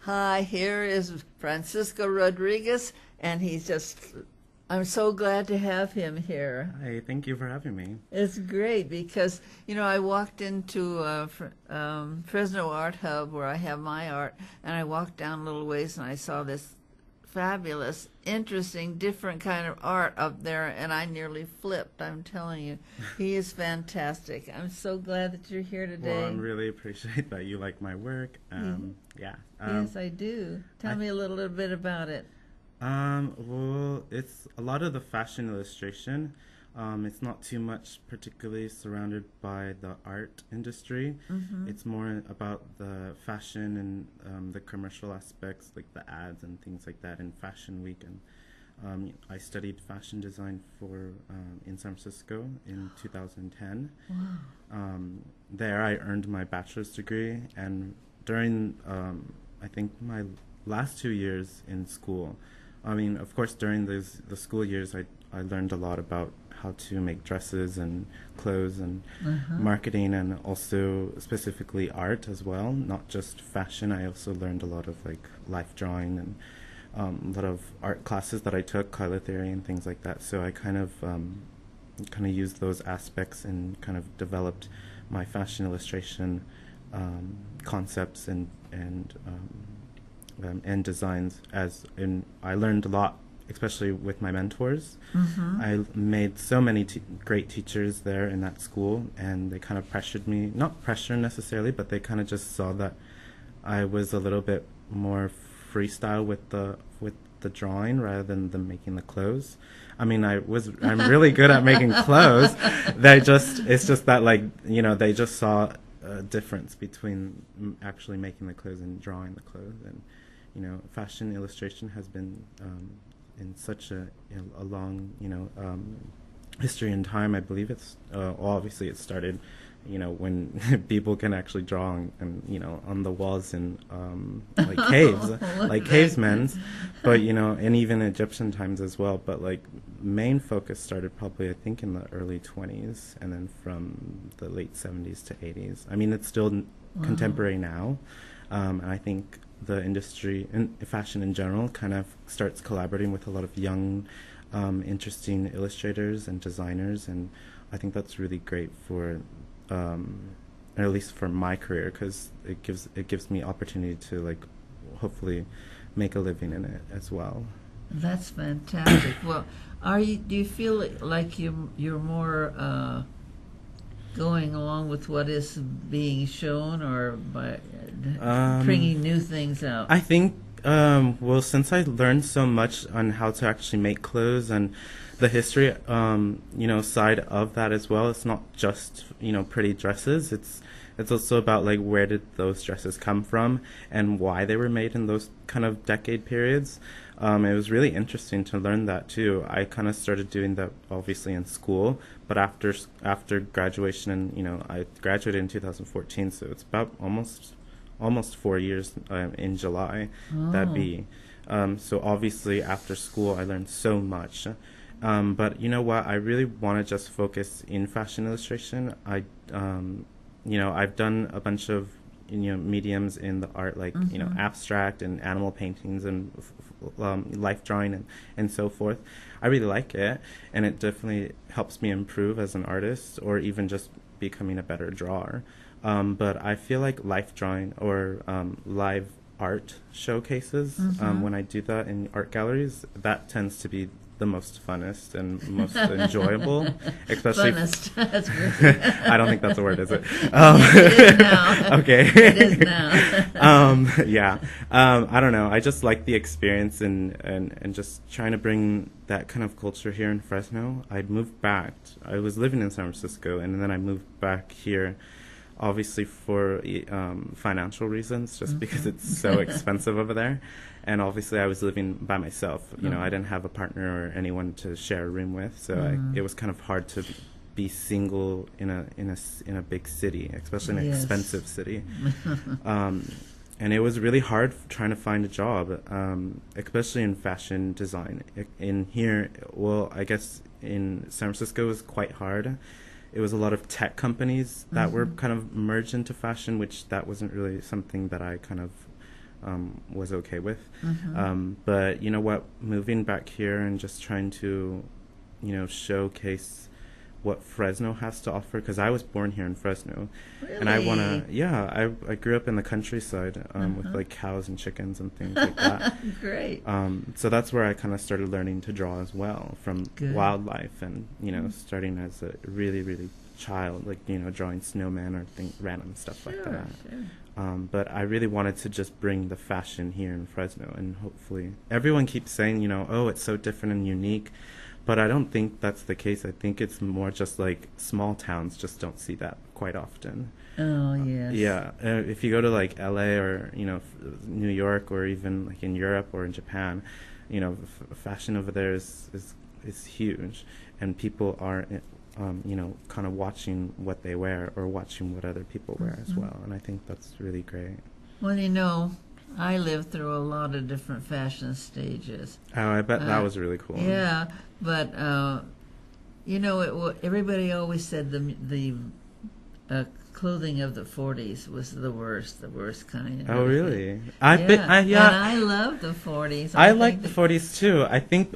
Hi, here is Francisco Rodriguez, and I'm so glad to have him here. Hi, thank you for having me. It's great because, I walked into Fresno Art Hub where I have my art, and I walked down a little ways and I saw this fabulous, interesting, different kind of art up there, and I nearly flipped. I'm telling you, he is fantastic. I'm so glad that you're here Well, I today. really appreciate that you like my work. Yeah. Yes, I do. Tell I me a little bit about it. well, it's a lot of the fashion illustration. It's not too much particularly surrounded by the art industry. Mm-hmm. It's more about the fashion and the commercial aspects, like the ads and things like that in Fashion Week. And I studied fashion design for in San Francisco in 2010. Wow. There, I earned my bachelor's degree, and during I think my last 2 years in school, I mean, of course, during the school years, I learned a lot about how to make dresses and clothes and Uh-huh. marketing, and also specifically art as well, not just fashion. I also learned a lot of like life drawing and a lot of art classes that I took, color theory and things like that. So I kind of used those aspects and kind of developed my fashion illustration concepts and designs. I learned a lot, especially with my mentors. Mm-hmm. I made so many great teachers there in that school, and they kind of pressured me, not pressure necessarily, but they kind of just saw that I was a little bit more freestyle with the drawing rather than the making the clothes. I mean, I'm really good at making clothes. It's just that, like, they just saw a difference between actually making the clothes and drawing the clothes. And fashion illustration has been in such a long history and time. I believe it's obviously it started when people can actually draw on the walls in like caves, like cavemen, but and even Egyptian times as well. But like main focus started probably I think in the early 20s, and then from the late 70s to 80s. I mean, it's still contemporary now, and I think the industry and fashion in general kind of starts collaborating with a lot of young, interesting illustrators and designers, and I think that's really great for or at least for my career, because it gives me opportunity to like hopefully make a living in it as well. That's fantastic. Well, do you feel like you're more going along with what is being shown, or by bringing new things out? I think, well, since I learned so much on how to actually make clothes and the history, side of that as well, it's not just, pretty dresses. It's also about like where did those dresses come from and why they were made in those kind of decade periods. It was really interesting to learn that too. I kind of started doing that obviously in school, but after graduation, and I graduated in 2014, so it's about almost 4 years in July. That'd Oh, be so obviously after school I learned so much. But you know what? I really want to just focus in fashion illustration. I've done a bunch of mediums in the art, like mm-hmm. abstract and animal paintings and life drawing and so forth. I really like it, and it definitely helps me improve as an artist, or even just becoming a better drawer. But I feel like life drawing or live art showcases, Mm-hmm. when I do that in art galleries, that tends to be the most funnest and most enjoyable, especially. Funnest. That's great. I don't think that's a word, is it? Yes, it is now. Okay. It is now. Yeah. I don't know. I just like the experience and just trying to bring that kind of culture here in Fresno. I moved back. I was living in San Francisco, and then I moved back here, obviously for financial reasons, just because it's so expensive over there. And obviously I was living by myself. I didn't have a partner or anyone to share a room with, so it was kind of hard to be single in a big city, especially in an Yes. expensive city. And it was really hard trying to find a job, especially in fashion design. In here, well, I guess in San Francisco it was quite hard. It was a lot of tech companies that were kind of merged into fashion, which that wasn't really something that I kind of was okay with. But you know what, moving back here and just trying to, showcase what Fresno has to offer, because I was born here in Fresno. Really? And I want to, yeah, I grew up in the countryside with like cows and chickens and things like that. Great. So that's where I kind of started learning to draw as well, from Good. wildlife, and starting as a really, really child, like drawing snowmen or random stuff like that. Sure. But I really wanted to just bring the fashion here in Fresno, and hopefully everyone keeps saying, oh, it's so different and unique. But I don't think that's the case. I think it's more just like small towns just don't see that quite often. Oh, yes. Yeah. If you go to like LA or, New York, or even like in Europe or in Japan, fashion over there is huge. And people are, kind of watching what they wear or watching what other people wear as well. And I think that's really great. Well, I lived through a lot of different fashion stages. Oh, I bet that was really cool. Yeah, but everybody always said the clothing of the 40s was the worst kind. Oh, really? And I love the 40s. I like the 40s too. I think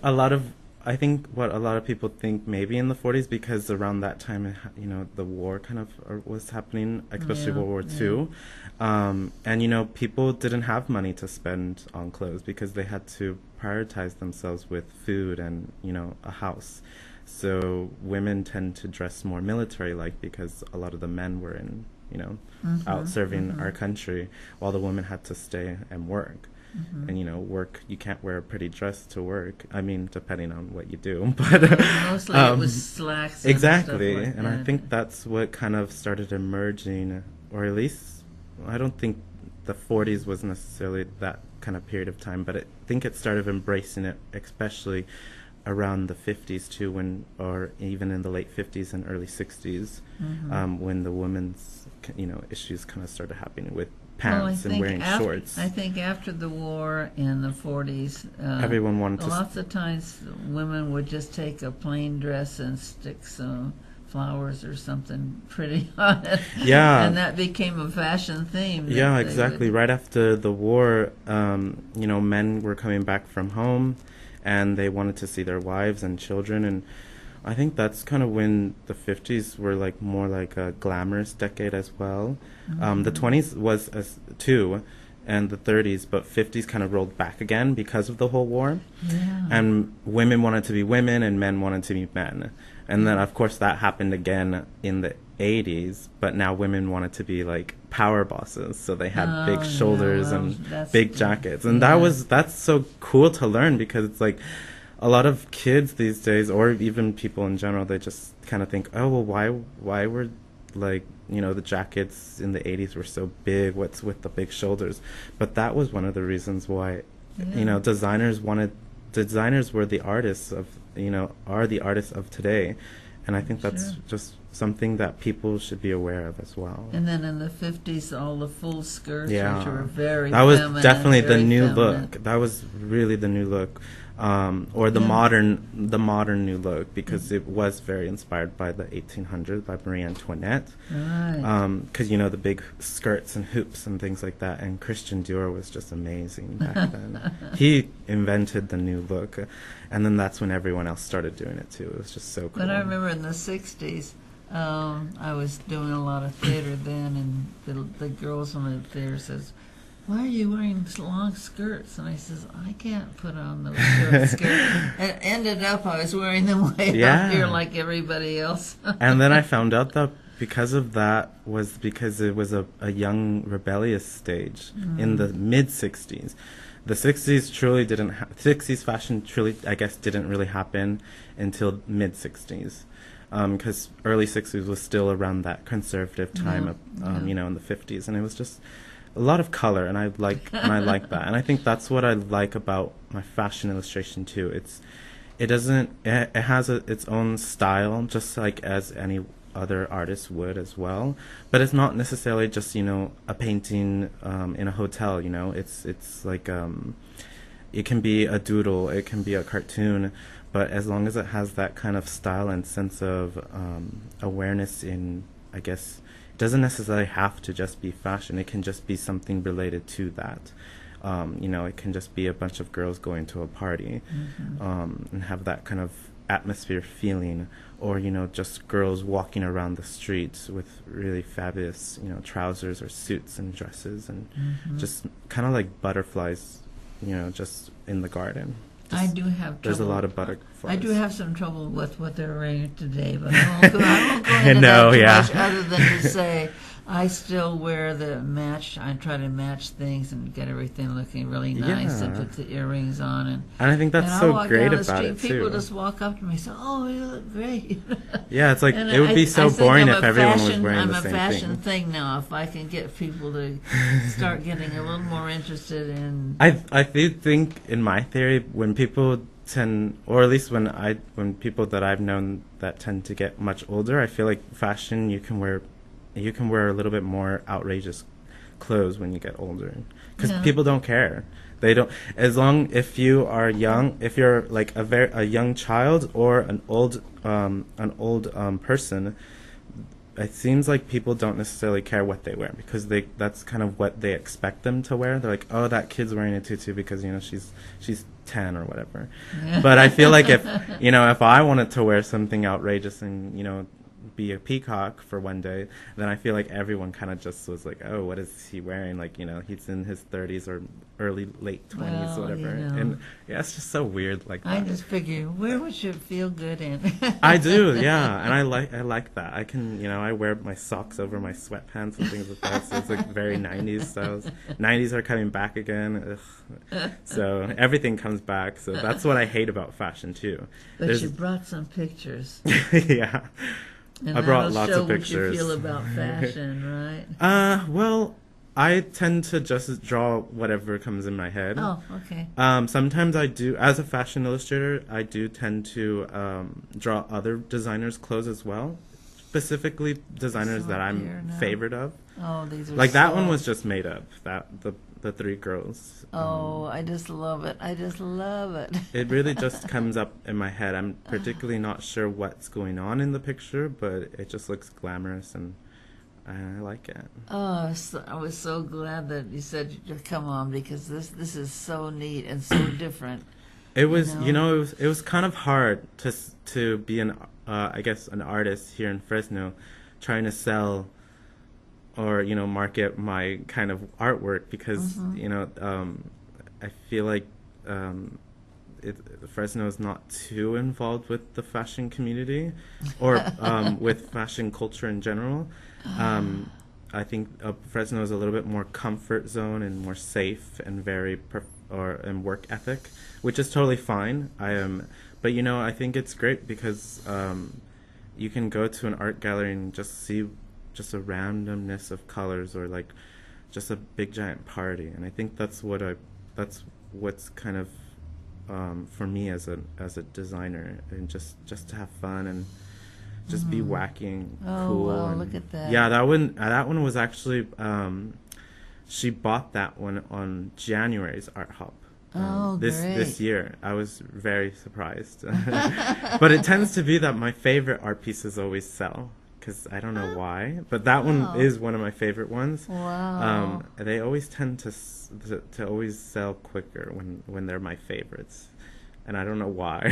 what a lot of people think maybe in the 40s, because around that time, the war kind of was happening, especially World War II. And, people didn't have money to spend on clothes because they had to prioritize themselves with food and, a house. So women tend to dress more military-like because a lot of the men were in, out serving our country, while the women had to stay and work. And work, you can't wear a pretty dress to work. I mean, depending on what you do, but mostly it was slacks. Exactly, and stuff like and that. I think that's what kind of started emerging, or at least I don't think the 40s was necessarily that kind of period of time, but I think it started embracing it, especially around the 50s too, or even in the late 50s and early 60s, when the women's issues kind of started happening with pants and wearing shorts. I think after the war in the 40s, everyone wanted to. Lots of times, women would just take a plain dress and stick some flowers or something pretty on it. Yeah, and that became a fashion theme. Yeah, exactly. Right after the war, men were coming back from home, and they wanted to see their wives and children, and I think that's kind of when the 50s were like more like a glamorous decade as well. The 20s was too, and the 30s, but 50s kind of rolled back again because of the whole war. Yeah. And women wanted to be women and men wanted to be men. And then, of course, that happened again in the 80s, but now women wanted to be like power bosses, so they had big shoulders and big jackets. And that's so cool to learn, because it's like, a lot of kids these days, or even people in general, they just kind of think, oh, well, why were, like, the jackets in the 80s were so big? What's with the big shoulders? But that was one of the reasons why, designers were the artists of, are the artists of today. And I think that's just something that people should be aware of as well. And then in the 50s, all the full skirts, which were very that was feminine, definitely the new feminine. look. That was really the new look. Or the modern new look, because it was very inspired by the 1800s, by Marie Antoinette. Right. Because the big skirts and hoops and things like that, and Christian Dior was just amazing back then. He invented the new look, and then that's when everyone else started doing it too. It was just so cool. But I remember in the 60s, I was doing a lot of theater then, and the girls in the theater says, "Why are you wearing long skirts?" And I says, "I can't put on those short skirts." And ended up I was wearing them way up here like everybody else. And then I found out that because of that was because it was a young rebellious stage in the mid-60s. The 60s truly didn't 60s fashion truly, I guess, didn't really happen until mid-60s. Because early 60s was still around that conservative time of, in the 50s, and it was just a lot of color, and I like that, and I think that's what I like about my fashion illustration too. It has its own style, just like as any other artist would as well, but it's not necessarily just a painting in a hotel. It's like it can be a doodle, it can be a cartoon, but as long as it has that kind of style and sense of awareness in, I guess, doesn't necessarily have to just be fashion. It can just be something related to that. You know, it can just be a bunch of girls going to a party, and have that kind of atmosphere feeling, or, you know, just girls walking around the streets with really fabulous, you know, trousers or suits and dresses, and just kind of like butterflies, you know, just in the garden. I do have trouble. There's a lot of butterflies. I do have some trouble with what they're wearing today, but I won't go into No, that too yeah. much, other than to say I still wear the match. I try to match things and get everything looking really nice, and Yeah. put the earrings on. And I think that's I so walk great down the about street, it people too. just walk up to me and say, "Oh, you look great." Yeah, it's like And it would be so I think boring I'm if a everyone was fashion- wearing I'm the a same fashion thing. thing now. If I can get people to start getting a little more interested in. I do think, in my theory, when people tend, or at least when people that I've known that tend to get much older, I feel like fashion, you can wear a little bit more outrageous clothes when you get older, because Yeah. people don't care. They don't, as long, if you are young, if you're like a young child or an old person, it seems like people don't necessarily care what they wear, because that's kind of what they expect them to wear. They're like, oh, that kid's wearing a tutu because, you know, she's 10 or whatever. Yeah. But I feel like if I wanted to wear something outrageous and, you know, be a peacock for one day, then I feel like everyone kind of just was like, oh, what is he wearing? Like, you know, he's in his 30s or late 20s, Well, whatever. you know. And yeah, it's just so weird like I that. just figure, where would you feel good in? I do, yeah, and I like that. I can, you know, I wear my socks over my sweatpants and things like that. So it's like very 90s styles. 90s are coming back again. Ugh. So everything comes back. So that's what I hate about fashion too. But you brought some pictures. Yeah. And I brought that'll lots show of pictures. what you feel about fashion, right? Well, I tend to just draw whatever comes in my head. Oh, okay. Sometimes I do, as a fashion illustrator, I do tend to draw other designers' clothes as well, specifically designers that I'm here now. favored of. Oh, these are Like that so- one was just made up. The three girls. Oh, I just love it. I just love it. It really just comes up in my head. I'm particularly not sure what's going on in the picture, but it just looks glamorous and I like it. Oh, I was so glad that you said you'd come on, because this is so neat and so different. It was, know? it was kind of hard to be I guess an artist here in Fresno, trying to sell or, you know, market my kind of artwork, because, you know, I feel like Fresno is not too involved with the fashion community or with fashion culture in general. I think Fresno is a little bit more comfort zone and more safe and very and work ethic, which is totally fine. But you know, I think it's great because you can go to an art gallery and just see just a randomness of colors, or like just a big giant party, and I think that's what's kind of for me as a designer, and just to have fun and just be wacky and Oh, cool. wow, and look at that. Yeah, that one was actually she bought that one on January's Art Hop. Oh, this great. year. I was very surprised. But it tends to be that my favorite art pieces always sell, because I don't know why, but that Wow. one is one of my favorite ones. Wow. They always tend to always sell quicker when they're my favorites, and I don't know why,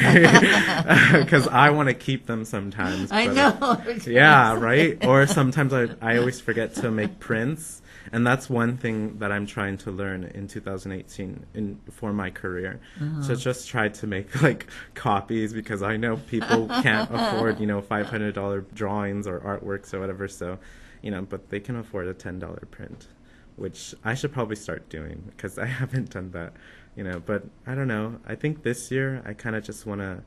because I want to keep them sometimes. I but, know. yeah, right. Or sometimes I always forget to make prints, and that's one thing that I'm trying to learn in 2018 for my career. So just try to make like copies, because I know people can't afford, you know, $500 drawings or artworks or whatever. So, you know, but they can afford a $10 print, which I should probably start doing, because I haven't done that, you know. But I don't know. I think this year I kind of just want to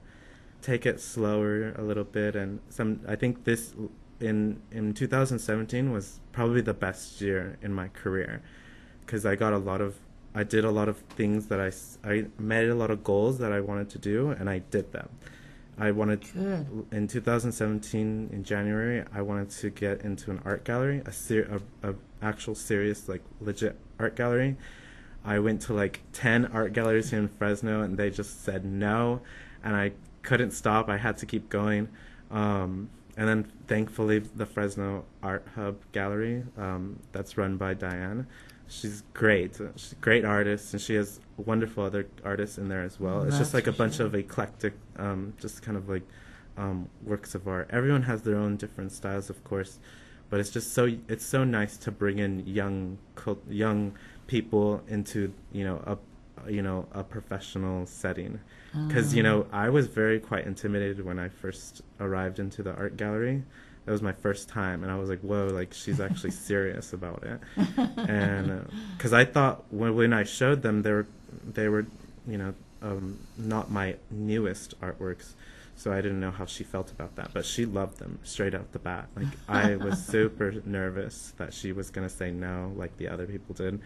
take it slower a little bit, and I think this in 2017 was probably the best year in my career, because I did a lot of things that I made a lot of goals that I wanted to do, and I did them. Good. In 2017 in January, I wanted to get into an art gallery, a actual serious, like, legit art gallery. I went to like 10 art galleries here in Fresno, and they just said no, and I couldn't stop. I had to keep going. And then thankfully the Fresno Art Hub Gallery, that's run by Diane, She's great. She's a great artist, and she has wonderful other artists in there as well. It's just That's like for a bunch sure. of eclectic, just kind of like works of art. Everyone has their own different styles, of course, but it's so nice to bring in young people into a professional setting, because I was very quite intimidated when I first arrived into the art gallery. That was my first time, and I was like, whoa, like she's actually serious about it. And because I thought when I showed them, they were not my newest artworks, so I didn't know how she felt about that, but she loved them straight out the bat. Like I was super nervous that she was gonna say no like the other people did,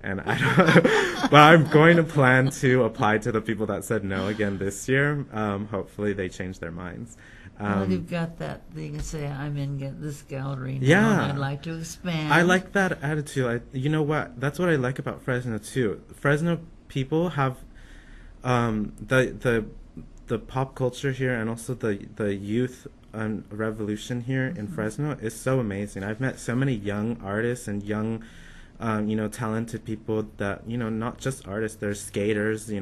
and I don't, but I'm going to plan to apply to the people that said no again this year. Hopefully they change their minds. Well, you've got that. You can say, "I'm in this gallery now, Yeah. and I'd like to expand." I like that attitude. You know what? That's what I like about Fresno too. Fresno people have the pop culture here, and also the youth revolution here in Fresno is so amazing. I've met so many young artists and young talented people that, not just artists, they're skaters,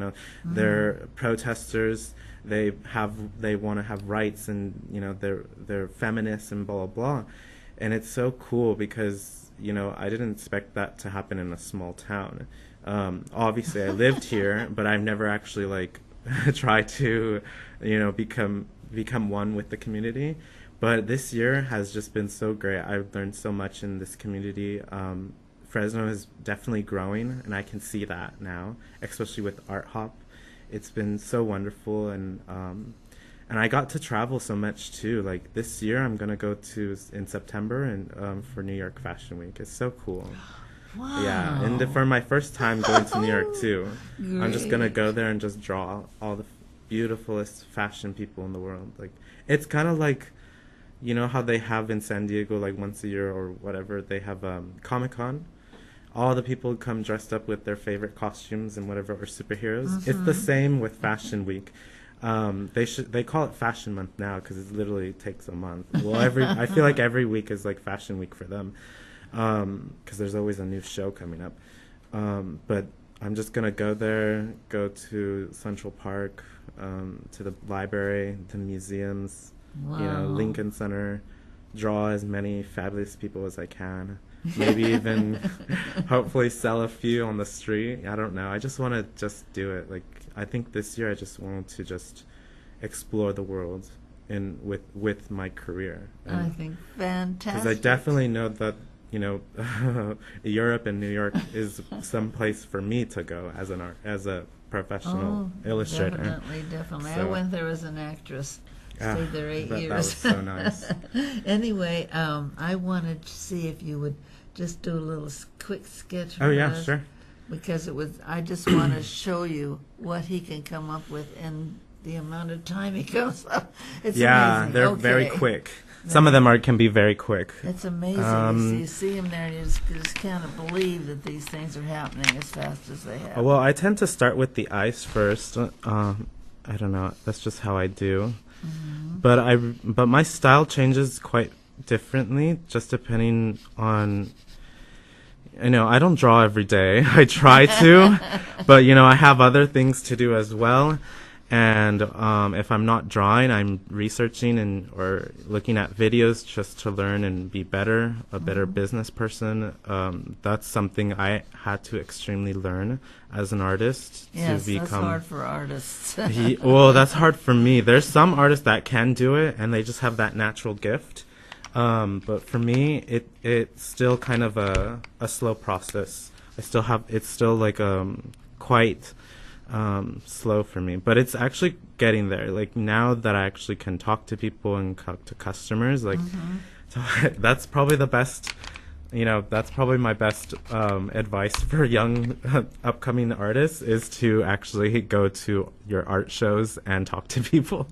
they're protesters, they want to have rights, and, they're feminists and blah, blah, blah. And it's so cool because, I didn't expect that to happen in a small town. Obviously I lived here, but I've never actually like tried to, become one with the community. But this year has just been so great. I've learned so much in this community. Fresno is definitely growing, and I can see that now, especially with Art Hop. It's been so wonderful, and I got to travel so much too. Like this year, I'm gonna go in September and for New York Fashion Week. It's so cool. Wow. Yeah, and for my first time going to New York too, I'm just gonna go there and just draw all the beautifulest fashion people in the world. Like it's kind of like, how they have in San Diego, like once a year or whatever, they have Comic-Con. All the people come dressed up with their favorite costumes and whatever, or superheroes. Mm-hmm. It's the same with Fashion Week. They call it Fashion Month now because it literally takes a month. Well, I feel like every week is like Fashion Week for them, because there's always a new show coming up. But I'm just gonna go there, go to Central Park, to the library, the museums, Wow. Lincoln Center, draw as many fabulous people as I can. Maybe even hopefully sell a few on the street. I don't know. I just want to just do it. Like I think this year I just want to just explore the world with my career. And I think fantastic. because I definitely know that Europe and New York is some place for me to go as a professional illustrator. Definitely. So, I went there as an actress. Stayed there 8 years. That was so nice. Anyway, I wanted to see if you would just do a little quick sketch for Oh yeah, us, sure. because I just want to show you what he can come up with in the amount of time he comes up. It's amazing. They're very quick. Some of them can be very quick. It's amazing. You see him there, and you just can't believe that these things are happening as fast as they have. Well, I tend to start with the eyes first. I don't know. That's just how I do. Mm-hmm. But my style changes quite differently, just depending on. I don't draw every day. I try to, but I have other things to do as well. And if I'm not drawing, I'm researching or looking at videos just to learn and be a better business person. That's something I had to extremely learn as an artist. Yes, to become, that's hard for artists. Well, that's hard for me. There's some artists that can do it, and they just have that natural gift. But for me, it's still kind of a slow process. It's still like quite slow for me, but it's actually getting there. Like now that I actually can talk to people and talk to customers, like so that's probably the best. That's probably my best advice for young upcoming artists is to actually go to your art shows and talk to people,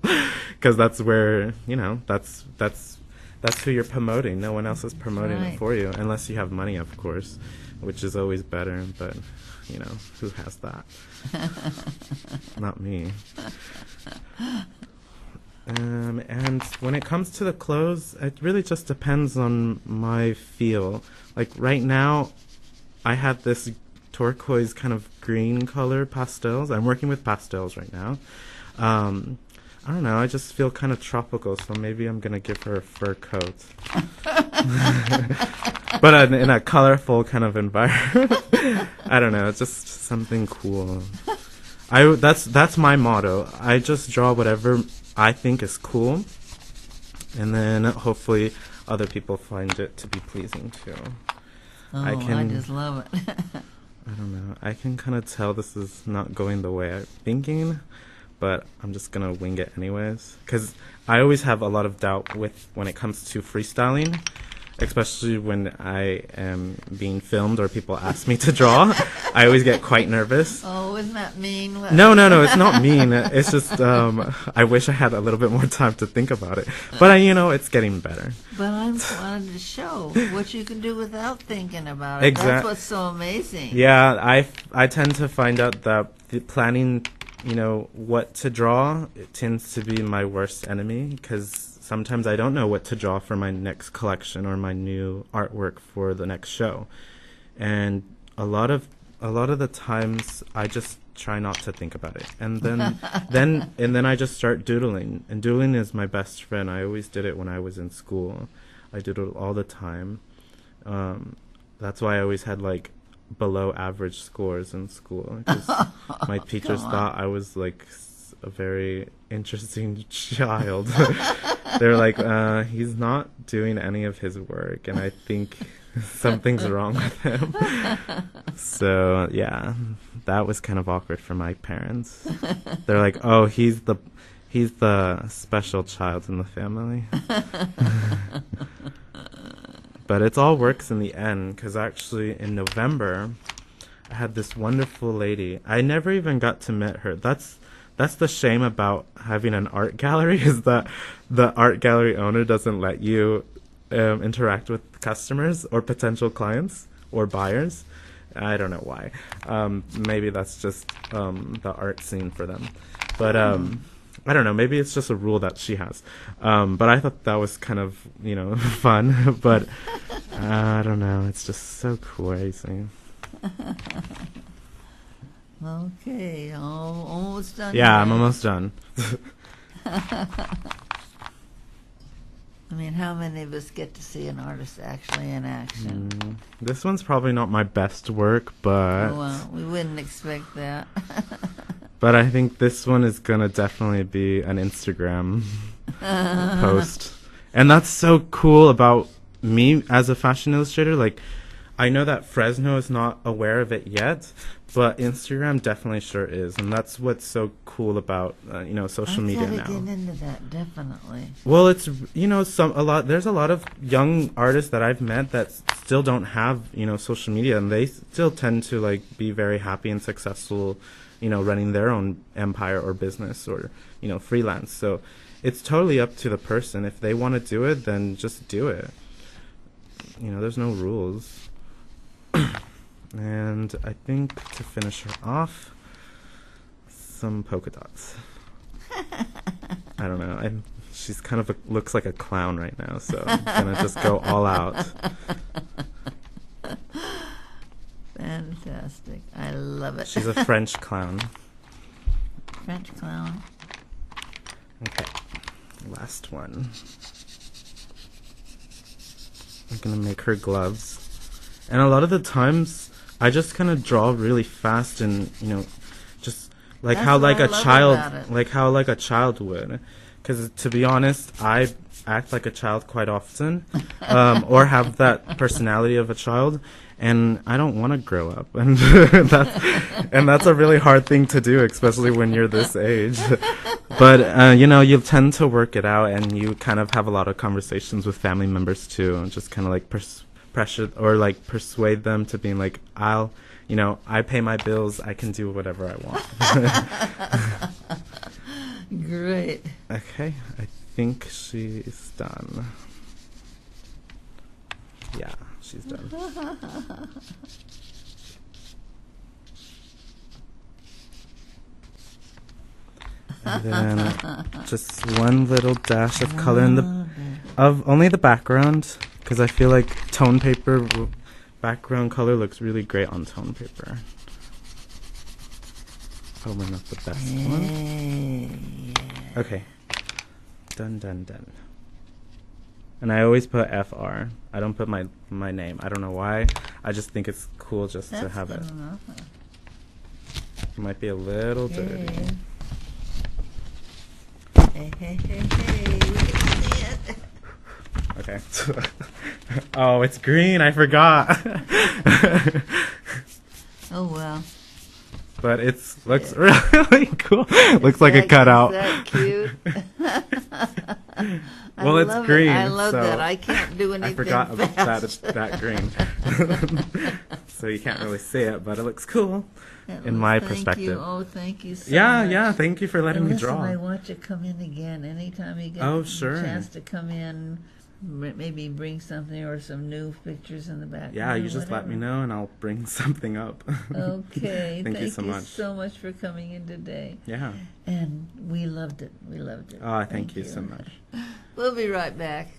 because that's where that's who you're promoting. No one else is promoting it for you, unless you have money, of course, which is always better. But who has that? Not me. And when it comes to the clothes, it really just depends on my feel. Like right now, I had this turquoise kind of green color pastels. I'm working with pastels right now. I don't know. I just feel kind of tropical, so maybe I'm gonna give her a fur coat, but in a colorful kind of environment. I don't know. It's just something cool. That's my motto. I just draw whatever I think is cool, and then hopefully other people find it to be pleasing too. Oh, I just love it. I don't know. I can kind of tell this is not going the way I'm thinking, but I'm just gonna wing it anyways. Because I always have a lot of doubt when it comes to freestyling, especially when I am being filmed or people ask me to draw. I always get quite nervous. Oh, isn't that mean? No, it's not mean. It's just I wish I had a little bit more time to think about it. But it's getting better. But I wanted to show what you can do without thinking about it. Exactly. That's what's so amazing. Yeah, I tend to find out that the planning, what to draw, it tends to be my worst enemy, because sometimes I don't know what to draw for my next collection or my new artwork for the next show. And a lot of the times I just try not to think about it. And then I just start doodling. And doodling is my best friend. I always did it when I was in school. I doodled all the time. That's why I always had below average scores in school, because my teachers thought I was a very interesting child. They're like, he's not doing any of his work, and I think something's wrong with him. So yeah, that was kind of awkward for my parents. They're like, oh, he's the special child in the family. But it all works in the end, because actually in November, I had this wonderful lady. I never even got to meet her. That's the shame about having an art gallery, is that the art gallery owner doesn't let you interact with customers or potential clients or buyers. I don't know why. Maybe that's just the art scene for them. But I don't know. Maybe it's just a rule that she has. But I thought that was kind of, fun. But I don't know. It's just so crazy. Okay, almost done. Yeah, I'm almost done. I mean, how many of us get to see an artist actually in action? This one's probably not my best work, but... Oh, well, we wouldn't expect that. But I think this one is going to definitely be an Instagram post. And that's so cool about me as a fashion illustrator. I know that Fresno is not aware of it yet, but Instagram definitely sure is. And that's what's so cool about, social media now. I gotta get into that, definitely. Well, it's, there's a lot of young artists that I've met that still don't have, social media, and they still tend to, be very happy and successful, running their own empire or business or, freelance. So it's totally up to the person. If they want to do it, then just do it. There's no rules. And I think to finish her off, some polka dots. I don't know. She's kind of looks like a clown right now, so I'm going to just go all out. Fantastic. I love it. She's a French clown. French clown. Okay. Last one. I'm going to make her gloves. And a lot of the times, I just kind of draw really fast and, just That's how what a I love child, about it. how a child would. Because to be honest, I act like a child quite often, or have that personality of a child, and I don't want to grow up, and that's a really hard thing to do, especially when you're this age. But you tend to work it out, and you kind of have a lot of conversations with family members too, and just kind of pressure or persuade them to being I pay my bills, I can do whatever I want. Great. Okay, I think she's done. Yeah, she's done. And then just one little dash of color in of only the background, because I feel like tone paper background color looks really great on tone paper. Probably not the best one. Okay. Done, done, done. And I always put FR. I don't put my name. I don't know why. I just think it's cool just to have it. Enough. It might be a little dirty. Hey, hey, hey, hey. We can see it. Okay. Oh, it's green. I forgot. Oh, well. But it's looks really cool. Looks like a cutout. Is that cute? Well, it's green. I love so that. I can't do anything I forgot about fast. that green. So you can't really see it, but it looks cool in my perspective. Oh, thank you so much. Yeah. Thank you for letting me Listen, draw. I want you to come in again anytime you get Oh, a sure. chance to come in. Maybe bring something or some new pictures in the back. Yeah, you just let me know and I'll bring something up. Okay. Thank you so much. so much for coming in today. Yeah. And we loved it. We loved it. Oh, thank you so much. We'll be right back.